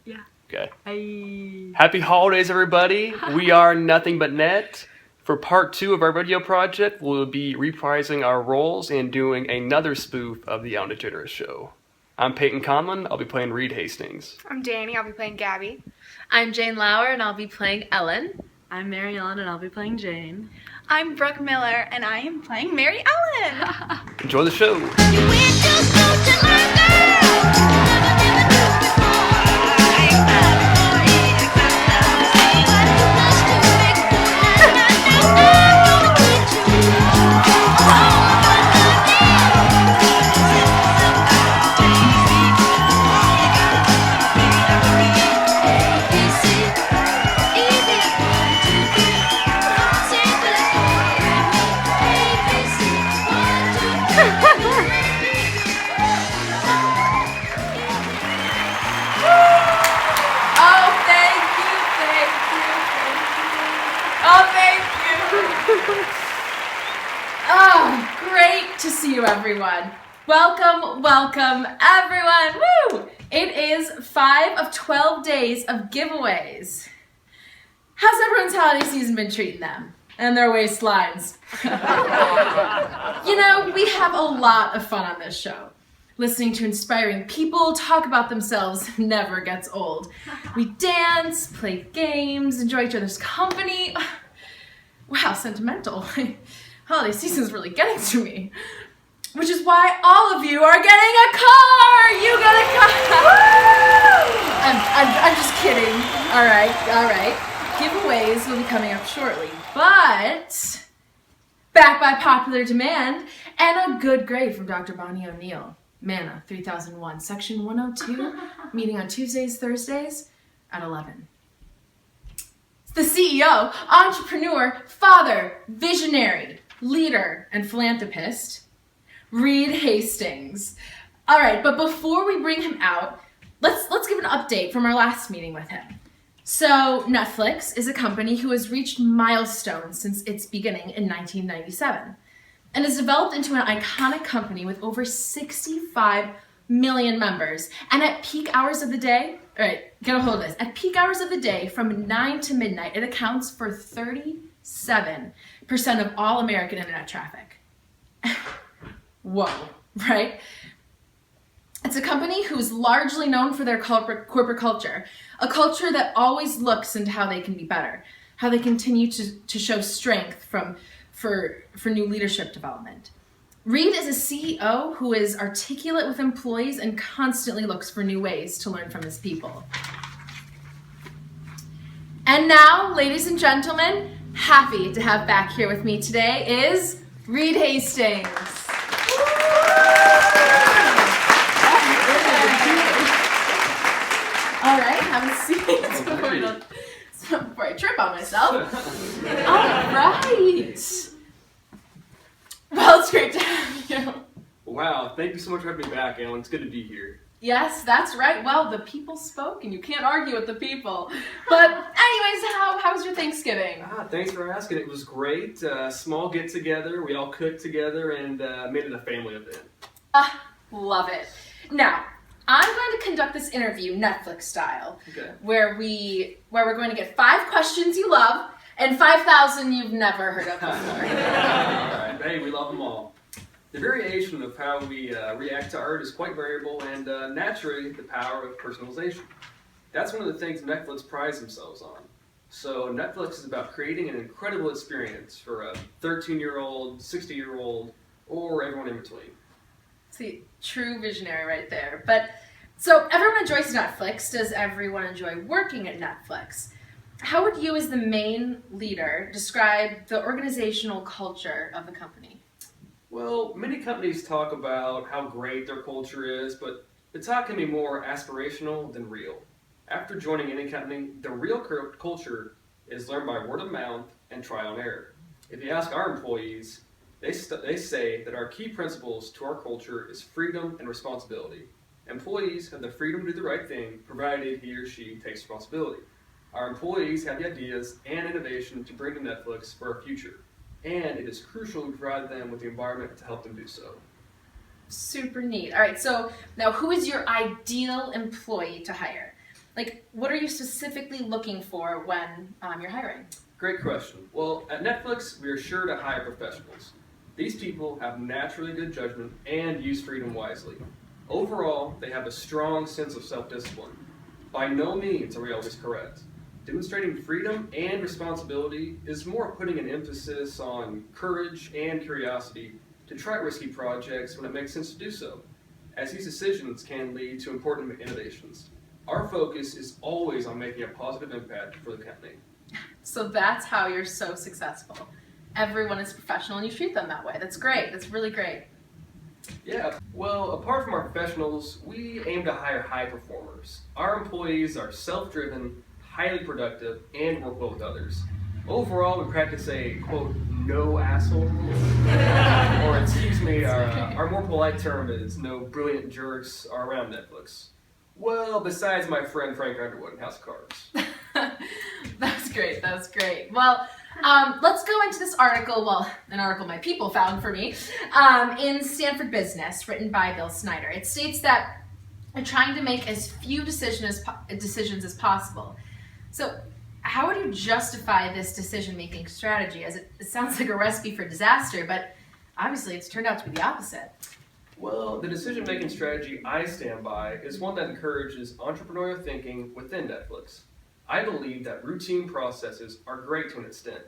Yeah. Okay. Hey. Happy holidays, everybody. We are Nothing But Net. For part 2 of our video project, we'll be reprising our roles and doing another spoof of The Ellen DeGeneres Show. I'm Peyton Conlon. I'll be playing Reed Hastings. I'm Danny. I'll be playing Gabby. I'm Jane Lauer, and I'll be playing Ellen. I'm Mary Ellen, and I'll be playing Jane. I'm Brooke Miller, and I am playing Mary Ellen. Enjoy the show. Oh, great to see you, everyone. Welcome, everyone. Woo! It is 5 of 12 days of giveaways. How's everyone's holiday season been treating them and their waistlines? You know, we have a lot of fun on this show. Listening to inspiring people talk about themselves never gets old. We dance, play games, enjoy each other's company. Wow, sentimental. Holiday season's really getting to me. Which is why all of you are getting a car! You got a car! I'm just kidding. All right. Giveaways will be coming up shortly. But, backed by popular demand and a good grade from Dr. Bonnie O'Neill. Manna 3001, Section 102, meeting on Tuesdays, Thursdays at 11. The CEO, entrepreneur, father, visionary, leader, and philanthropist, Reed Hastings. All right, but before we bring him out, let's give an update from our last meeting with him. So Netflix is a company who has reached milestones since its beginning in 1997 and has developed into an iconic company with over 65 million members. And at peak hours of the day, all right, get a hold of this. At peak hours of the day, from 9 to midnight, it accounts for 37% of all American internet traffic. Whoa, right? It's a company who's largely known for their corporate culture, a culture that always looks into how they can be better, how they continue to show strength for new leadership development. Reed is a CEO who is articulate with employees and constantly looks for new ways to learn from his people. And now, ladies and gentlemen, happy to have back here with me today is Reed Hastings. All right, have a seat before I trip on myself. All right. Well, it's great to have you. Wow, thank you so much for having me back, Ellen. It's good to be here. Yes, that's right. Well, the people spoke, and you can't argue with the people. But anyways, how was your Thanksgiving? Thanks for asking. It was great. Small get-together. We all cooked together and made it a family event. Love it. Now, I'm going to conduct this interview Netflix style, Okay. where we're going to get 5 questions you love and 5,000 you've never heard of before. All right. Hey, we love them all. The variation of how we react to art is quite variable, and naturally, the power of personalization. That's one of the things Netflix prides themselves on. So Netflix is about creating an incredible experience for a 13-year-old, 60-year-old, or everyone in between. See, true visionary right there. But so everyone enjoys Netflix. Does everyone enjoy working at Netflix? How would you, as the main leader, describe the organizational culture of the company? Well, many companies talk about how great their culture is, but the talk can be more aspirational than real. After joining any company, the real culture is learned by word of mouth and trial and error. If you ask our employees, they say that our key principles to our culture is freedom and responsibility. Employees have the freedom to do the right thing, provided he or she takes responsibility. Our employees have the ideas and innovation to bring to Netflix for our future, and it is crucial to provide them with the environment to help them do so. Super neat. All right, so now who is your ideal employee to hire? Like, what are you specifically looking for when you're hiring? Great question. Well, at Netflix, we are sure to hire professionals. These people have naturally good judgment and use freedom wisely. Overall, they have a strong sense of self-discipline. By no means are we always correct. Demonstrating freedom and responsibility is more putting an emphasis on courage and curiosity to try risky projects when it makes sense to do so, as these decisions can lead to important innovations. Our focus is always on making a positive impact for the company. So that's how you're so successful. Everyone is professional and you treat them that way. That's great. That's really great. Yeah, well, apart from our professionals, we aim to hire high performers. Our employees are self-driven, highly productive, and work well with others. Overall, we practice a, quote, no asshole rule. Or, excuse me, our more polite term is no brilliant jerks are around Netflix. Well, besides my friend Frank Underwood in House of Cards. That's great. That's great. Well, let's go into this article. Well, an article my people found for me in Stanford Business, written by Bill Snyder. It states that they're trying to make as few decisions as possible. So, how would you justify this decision-making strategy? As it sounds like a recipe for disaster, but obviously it's turned out to be the opposite. Well, the decision-making strategy I stand by is one that encourages entrepreneurial thinking within Netflix. I believe that routine processes are great to an extent.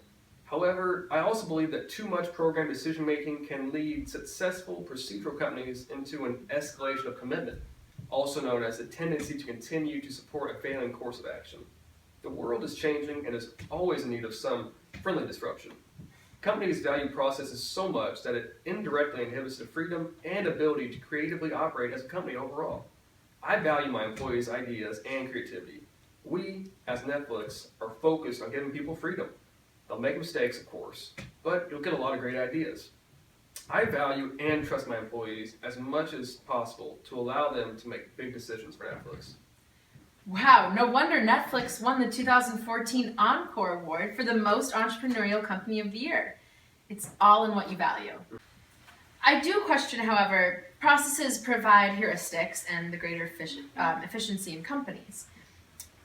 However, I also believe that too much program decision-making can lead successful procedural companies into an escalation of commitment, also known as the tendency to continue to support a failing course of action. The world is changing and is always in need of some friendly disruption. Companies value processes so much that it indirectly inhibits the freedom and ability to creatively operate as a company overall. I value my employees' ideas and creativity. We, as Netflix, are focused on giving people freedom. They'll make mistakes, of course, but you'll get a lot of great ideas. I value and trust my employees as much as possible to allow them to make big decisions for Netflix. Wow, no wonder Netflix won the 2014 Encore Award for the most entrepreneurial company of the year. It's all in what you value. I do question, however, processes provide heuristics and the greater efficiency in companies.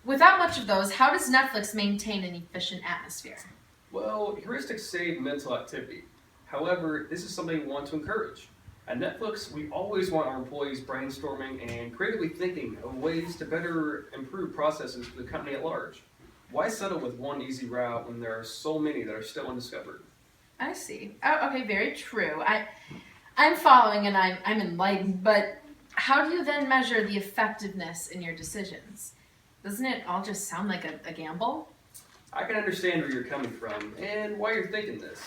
Without much of those, how does Netflix maintain an efficient atmosphere? Well, heuristics save mental activity. However, this is something we want to encourage. At Netflix, we always want our employees brainstorming and creatively thinking of ways to better improve processes for the company at large. Why settle with one easy route when there are so many that are still undiscovered? I see. Oh, okay, very true. I'm following and I'm enlightened, but how do you then measure the effectiveness in your decisions? Doesn't it all just sound like a gamble? I can understand where you're coming from and why you're thinking this,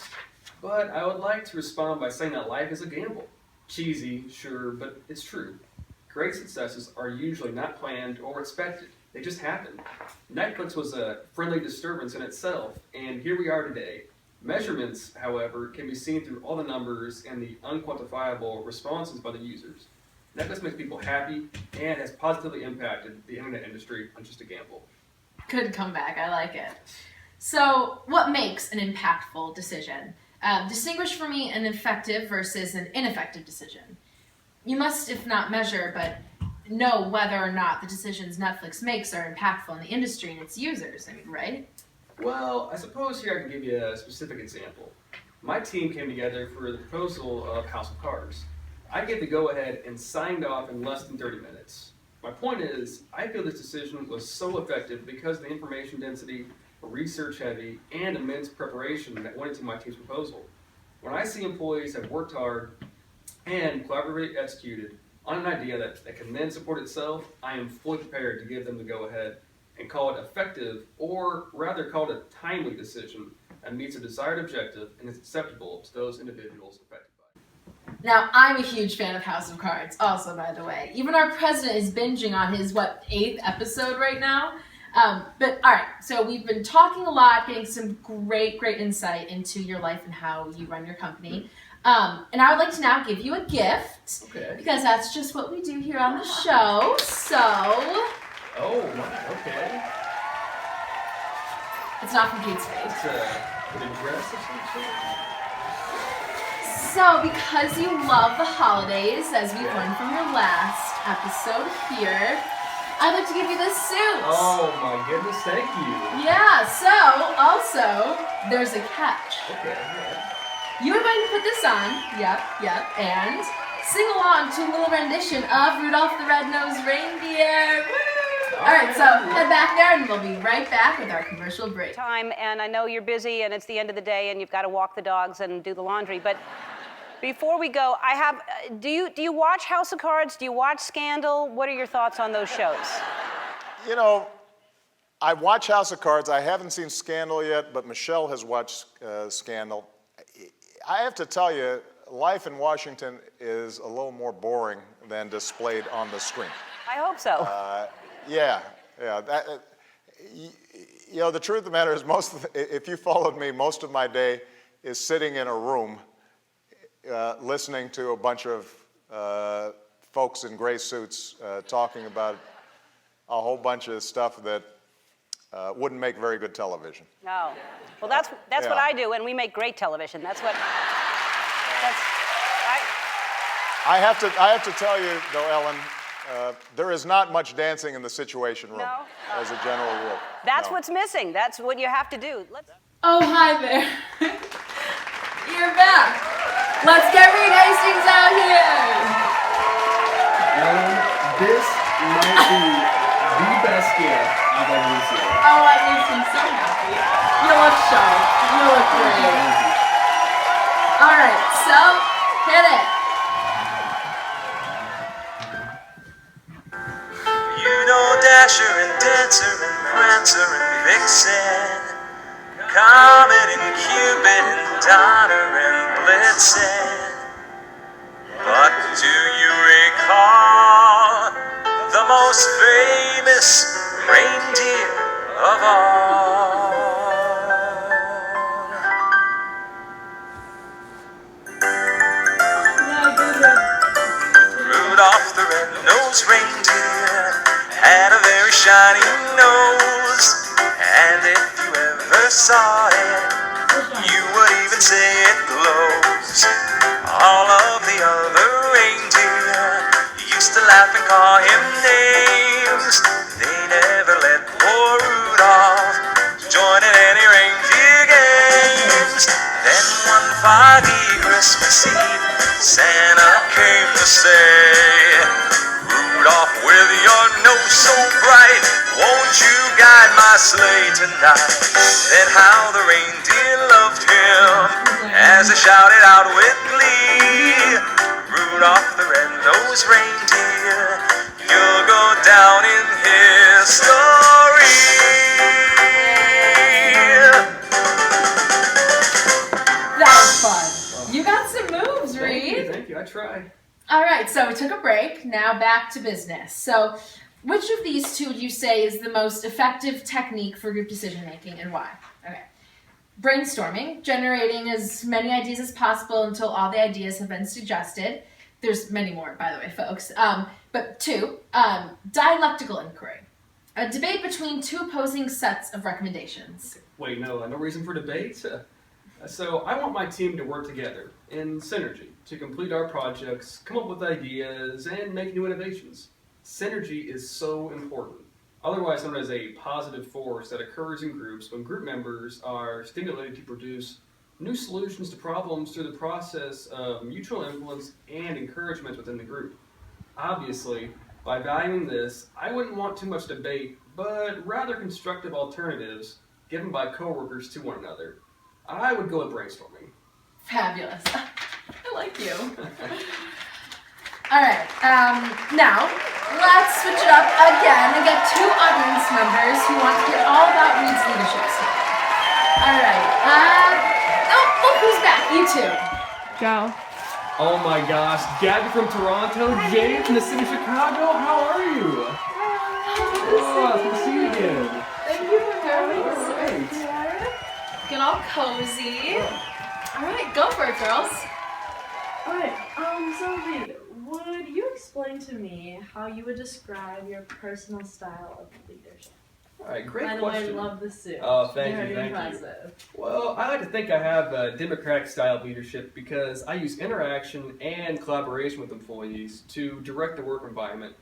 but I would like to respond by saying that life is a gamble. Cheesy, sure, but it's true. Great successes are usually not planned or expected. They just happen. Netflix was a friendly disturbance in itself, and here we are today. Measurements, however, can be seen through all the numbers and the unquantifiable responses by the users. Netflix makes people happy and has positively impacted the internet industry on just a gamble. Good comeback, I like it. So, what makes an impactful decision? Distinguish for me an effective versus an ineffective decision. You must, if not measure, but know whether or not the decisions Netflix makes are impactful in the industry and its users, right? Well, I suppose here I can give you a specific example. My team came together for the proposal of House of Cards. I gave the go-ahead and signed off in less than 30 minutes. My point is, I feel this decision was so effective because of the information density, research heavy, and immense preparation that went into my team's proposal. When I see employees have worked hard and collaboratively executed on an idea that can then support itself, I am fully prepared to give them the go-ahead and call it effective, or rather call it a timely decision that meets a desired objective and is acceptable to those individuals affected by it. Now, I'm a huge fan of House of Cards, also, by the way. Even our president is binging on his, 8th episode right now? But all right, so we've been talking a lot, getting some great insight into your life and how you run your company. And I would like to now give you a gift. Okay. Because that's just what we do here on the show. So. Oh, okay. It's not from Kate Spade. It's a big dress or something? So, because you love the holidays, as we've learned from your last episode here, I'd like to give you this suit. Oh my goodness, thank you. Yeah, so, also, there's a catch. Okay, yeah. You are going to put this on, yep, and sing along to a little rendition of Rudolph the Red-Nosed Reindeer. Woo! All right, so head back there, and we'll be right back with our commercial break. Time, and I know you're busy, and it's the end of the day, and you've got to walk the dogs and do the laundry. But before we go, I have. Do you watch House of Cards? Do you watch Scandal? What are your thoughts on those shows? You know, I watch House of Cards. I haven't seen Scandal yet, but Michelle has watched Scandal. I have to tell you, life in Washington is a little more boring than displayed on the screen. I hope so. Yeah. You know, the truth of the matter is, if you followed me, most of my day is sitting in a room listening to a bunch of folks in gray suits talking about a whole bunch of stuff that wouldn't make very good television. No. Well, that's Yeah. what I do, and we make great television. That's what. I have to tell you, though, Ellen, there is not much dancing in the Situation Room, No? as a general rule. That's No. what's missing. That's what you have to do. Oh, hi there. You're back. Let's get Reed Hastings out here. This might be the best gift I've ever received. Oh, that makes me so happy. You look sharp. You look great. All right, so hit it. You know Dasher and Dancer and Prancer and Vixen, Comet and Cupid and Donner and Blitzen. But do you recall the most famous reindeer of all? Rudolph the Red-Nosed Reindeer had a very shiny nose, and if you ever saw it, you would even say it glows. All of the other reindeer used to laugh and call him names. They never let poor Rudolph join in any reindeer games. Then one foggy Christmas Eve, Santa came to say, Rudolph, with your nose so bright, won't you guide my sleigh tonight? Then how the reindeer loved him as they shouted out with glee, Rudolph the Red-Nosed Reindeer, you'll go down in history. That was fun. You got some moves, Reed. Thank you. I tried. All right, so we took a break. Now back to business. So, which of these two would you say is the most effective technique for group decision making, and why? Okay. Brainstorming, generating as many ideas as possible until all the ideas have been suggested. There's many more, by the way, folks. But two, dialectical inquiry, a debate between two opposing sets of recommendations. Wait, no reason for debate? So I want my team to work together in synergy to complete our projects, come up with ideas, and make new innovations. Synergy is so important, otherwise known as a positive force that occurs in groups when group members are stimulated to produce new solutions to problems through the process of mutual influence and encouragement within the group. Obviously, by valuing this, I wouldn't want too much debate, but rather constructive alternatives given by coworkers to one another. I would go with brainstorming. Fabulous. I like you. All right, now let's switch it up again and get two audience members who want to hear all about Reed's leadership style. All right, oh, look who's back, you two. Go. Oh my gosh, Gabby from Toronto, Jane from the city of Chicago, how are you? Oh, it's good to see you again. Thank you for coming. Alright. Get all cozy. All right, go for it, girls. Alright, so Reed, would you explain to me how you would describe your personal style of leadership? Alright, great By the question. way, love the suit. Oh, thank you, Very thank you. impressive. Well, I like to think I have a democratic style of leadership because I use interaction and collaboration with employees to direct the work environment.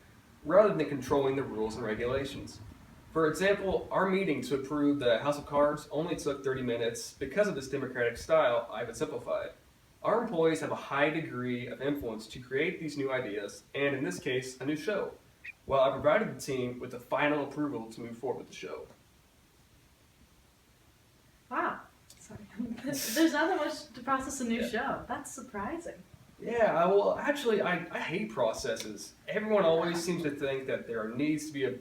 rather than controlling the rules and regulations. For example, our meeting to approve the House of Cards only took 30 minutes because of this democratic style I've simplified. Our employees have a high degree of influence to create these new ideas, and in this case, a new show, while I provided the team with the final approval to move forward with the show. Wow. Sorry. There's not that much to process a new show. That's surprising. Yeah, well, actually, I hate processes. Everyone always seems to think that there needs to be a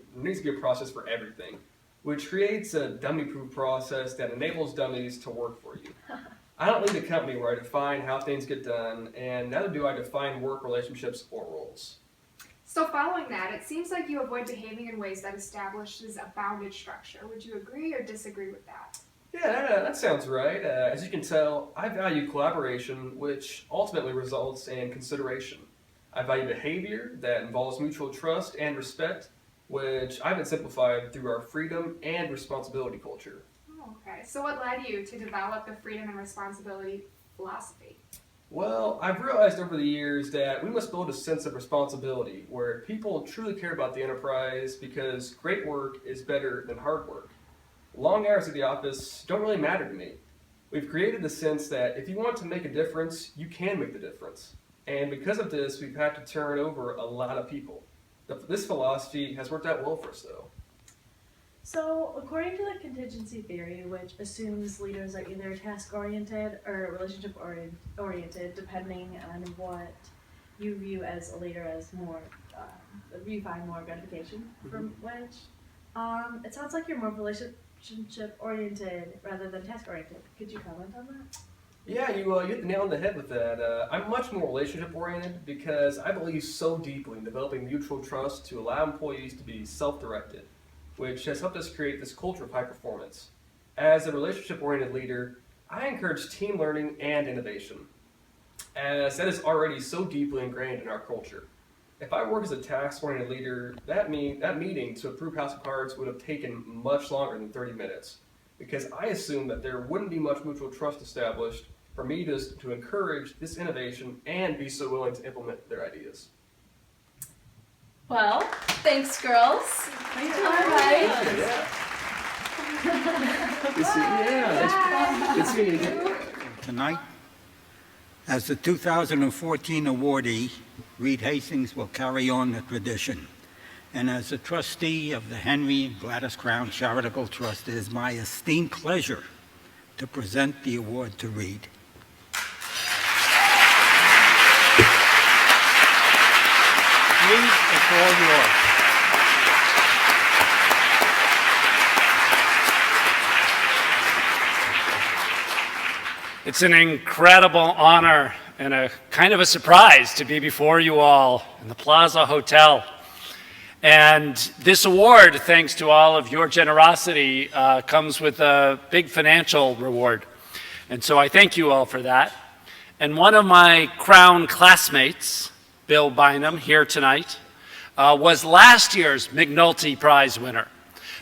process for everything, which creates a dummy-proof process that enables dummies to work for you. I don't lead a company where I define how things get done, and neither do I define work relationships or roles. So following that, it seems like you avoid behaving in ways that establishes a bounded structure. Would you agree or disagree with that? Yeah, that sounds right. As you can tell, I value collaboration, which ultimately results in consideration. I value behavior that involves mutual trust and respect, which I've simplified through our freedom and responsibility culture. Oh, okay. So what led you to develop the freedom and responsibility philosophy? Well, I've realized over the years that we must build a sense of responsibility where people truly care about the enterprise because great work is better than hard work. Long hours at the office don't really matter to me. We've created the sense that if you want to make a difference, you can make the difference. And because of this, we've had to turn over a lot of people. This philosophy has worked out well for us, though. So, according to the contingency theory, which assumes leaders are either task-oriented or relationship-oriented, depending on what you view as a leader as more, you find more gratification from which, it sounds like you're more relationship-oriented rather than task-oriented. Could you comment on that? Yeah, you hit the nail on the head with that. I'm much more relationship-oriented because I believe so deeply in developing mutual trust to allow employees to be self-directed, which has helped us create this culture of high performance. As a relationship-oriented leader, I encourage team learning and innovation, as that is already so deeply ingrained in our culture. If I work as a task-oriented leader, that meeting to approve House of Cards would have taken much longer than 30 minutes, because I assume that there wouldn't be much mutual trust established for me to encourage this innovation and be so willing to implement their ideas. Well, thanks, girls. Thank you. All right. Good seeing you. Tonight, as the 2014 awardee, Reed Hastings will carry on the tradition. And as a trustee of the Henry and Gladys Crown Charitable Trust, it is my esteemed pleasure to present the award to Reed. Reed, it's all yours. It's an incredible honor and a kind of a surprise to be before you all in the Plaza Hotel. And this award, thanks to all of your generosity, comes with a big financial reward. And so I thank you all for that. And one of my Crown classmates, Bill Bynum, here tonight, was last year's McNulty Prize winner.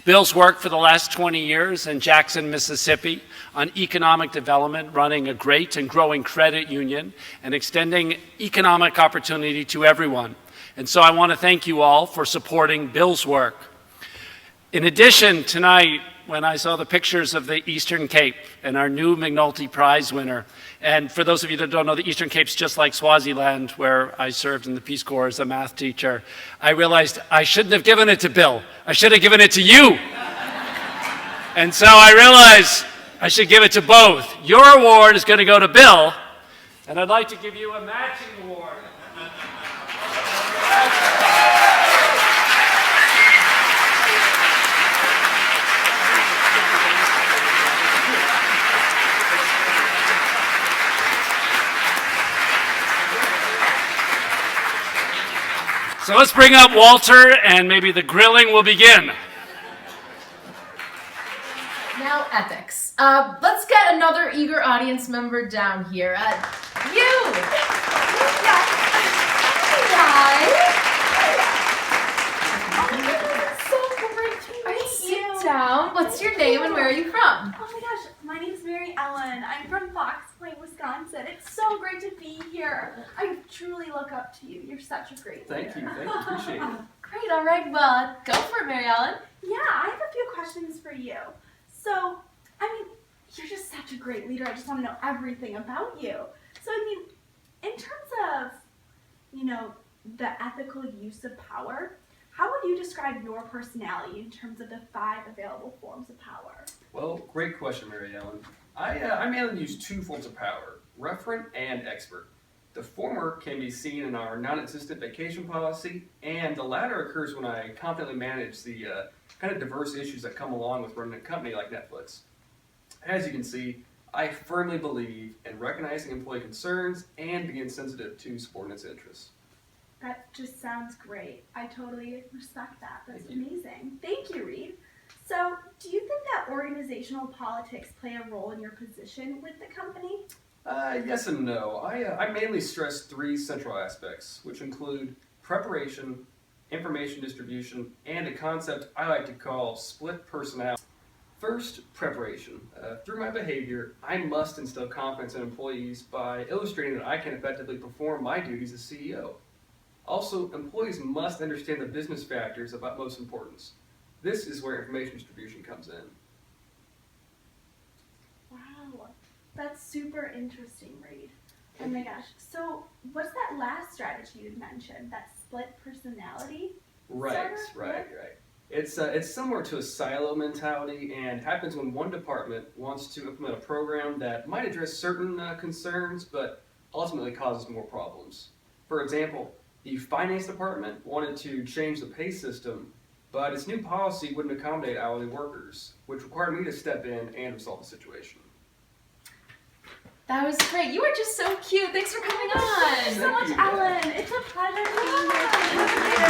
Bill's worked for the last 20 years in Jackson, Mississippi on economic development, running a great and growing credit union and extending economic opportunity to everyone. And so I want to thank you all for supporting Bill's work. In addition, tonight, when I saw the pictures of the Eastern Cape and our new McNulty Prize winner, and for those of you that don't know, the Eastern Cape's just like Swaziland, where I served in the Peace Corps as a math teacher, I realized I shouldn't have given it to Bill. I should have given it to you. And so I realized I should give it to both. Your award is going to go to Bill, and I'd like to give you a matching award. So let's bring up Walter, and maybe the grilling will begin. Now, ethics. Let's get another eager audience member down here. You! Sit down. What's your name and where are you from? Oh my gosh, my name's Mary Ellen. I'm from Fox Point, Wisconsin. It's so great to be here. I truly look up to you. You're such a great leader. Thank you, appreciate it. Great, all right, well, go for it, Mary Ellen. Yeah, I have a few questions for you. So, I mean, you're just such a great leader. I just want to know everything about you. So, I mean, in terms of, the ethical use of power, how would you describe your personality in terms of the 5 available forms of power? Well, great question, Mary Ellen. I mainly use 2 forms of power, referent and expert. The former can be seen in our non-existent vacation policy, and the latter occurs when I confidently manage the kind of diverse issues that come along with running a company like Netflix. As you can see, I firmly believe in recognizing employee concerns and being sensitive to subordinates' interests. That just sounds great. I totally respect that. That's amazing. Thank you, Reed. So, do you think that organizational politics play a role in your position with the company? Yes and no. I mainly stress 3 central aspects, which include preparation, information distribution, and a concept I like to call split personality. First, preparation. Through my behavior, I must instill confidence in employees by illustrating that I can effectively perform my duties as CEO. Also, employees must understand the business factors of utmost importance. This is where information distribution comes in. Wow, that's super interesting, Reed. Oh my gosh. So, what's that last strategy you mentioned? That split personality? Right. It's similar to a silo mentality and happens when one department wants to implement a program that might address certain concerns, but ultimately causes more problems. For example, the finance department wanted to change the pay system, but its new policy wouldn't accommodate hourly workers, which required me to step in and resolve the situation. That was great. You are just so cute. Thanks for coming on. Thank you so much, Ellen. It's a pleasure being here.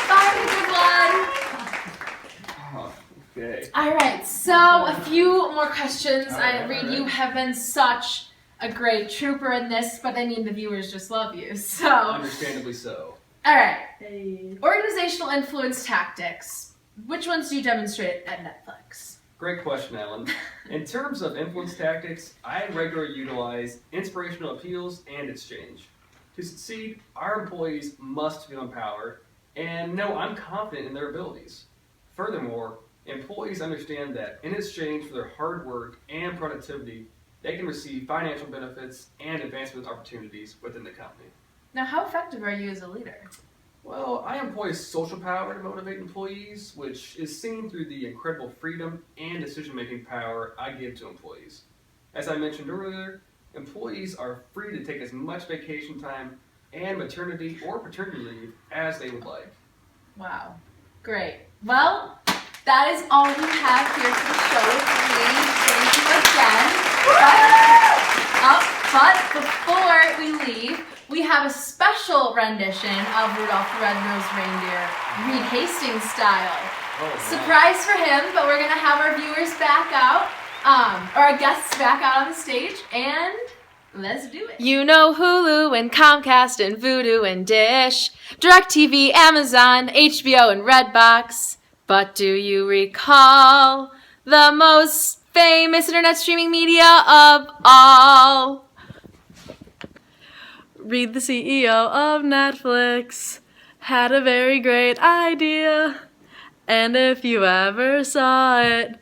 Bye, everyone. Okay. All right, so a few more questions. Reed, you have been such a great trooper in this, but I mean, the viewers just love you, so. Understandably so. All right. Organizational influence tactics. Which ones do you demonstrate at Netflix? Great question, Ellen. In terms of influence tactics, I regularly utilize inspirational appeals and exchange. To succeed, our employees must feel empowered and know I'm confident in their abilities. Furthermore, employees understand that in exchange for their hard work and productivity, they can receive financial benefits and advancement opportunities within the company. Now, how effective are you as a leader? Well, I employ social power to motivate employees, which is seen through the incredible freedom and decision-making power I give to employees. As I mentioned earlier, employees are free to take as much vacation time and maternity or paternity leave as they would like. Wow. Great. Well, that is all we have here for the show with Reed. Thank you again. But before we leave, we have a special rendition of Rudolph the Red-Nosed Reindeer, Reed Hastings style. Oh, wow. Surprise for him, but we're going to have our viewers back out, or our guests back out on the stage, and let's do it. You know Hulu and Comcast and Vudu and Dish, DirecTV, Amazon, HBO and Redbox. But do you recall the most famous internet streaming media of all? Reed, the CEO of Netflix, had a very great idea. And if you ever saw it,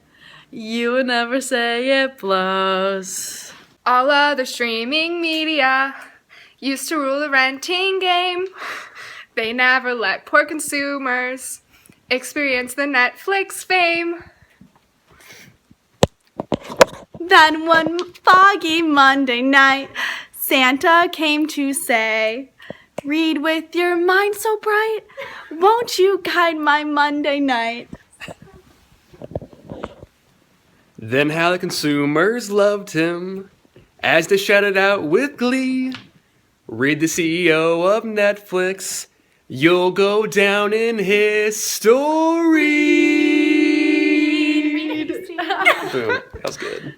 you would never say it blows. All other streaming media used to rule the renting game. They never let poor consumers experience the Netflix fame. Then one foggy Monday night, Santa came to say, "Reed, with your mind so bright, won't you guide my Monday night?" Then how the consumers loved him as they shouted out with glee, "Reed, the CEO of Netflix, you'll go down in history." Boom. That was good.